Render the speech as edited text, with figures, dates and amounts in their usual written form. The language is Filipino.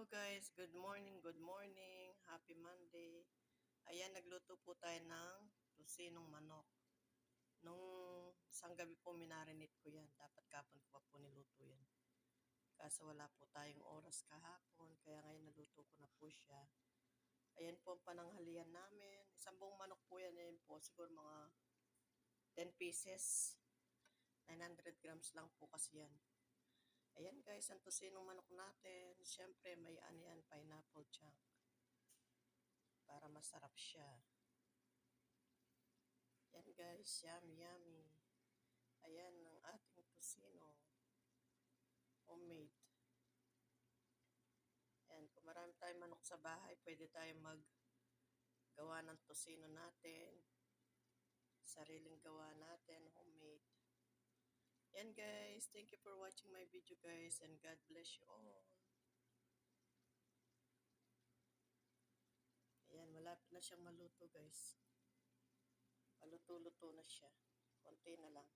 Hello guys, good morning, good morning. Happy Monday. Ayan, nagluto po tayo ng tusinong manok. Nung isang gabi po minarinate ko yan. Dapat kapon ko pa po niluto yan. Kaso wala po tayong oras kahapon, kaya ngayon naluto ko na po siya. Ayan po ang pananghalian namin. Isang buong manok po yan. Ayan po, siguro mga 10 pieces. 900 grams lang po kasi yan. Ayan guys, ang tusinong manok natin. Siyempre may ano yan, pineapple chunk. Para masarap siya. Yan guys, yummy yummy. Ayan ang ating tusino. Homemade. Ayan, kung marami tayong manok sa bahay, pwede tayong maggawa ng tusino natin. Sariling gawa natin, homemade. Yan guys, thank you for watching my video guys, and God bless you all. Ayan, malapit na siyang maluto guys. Maluto-luto na siya. Konti na lang.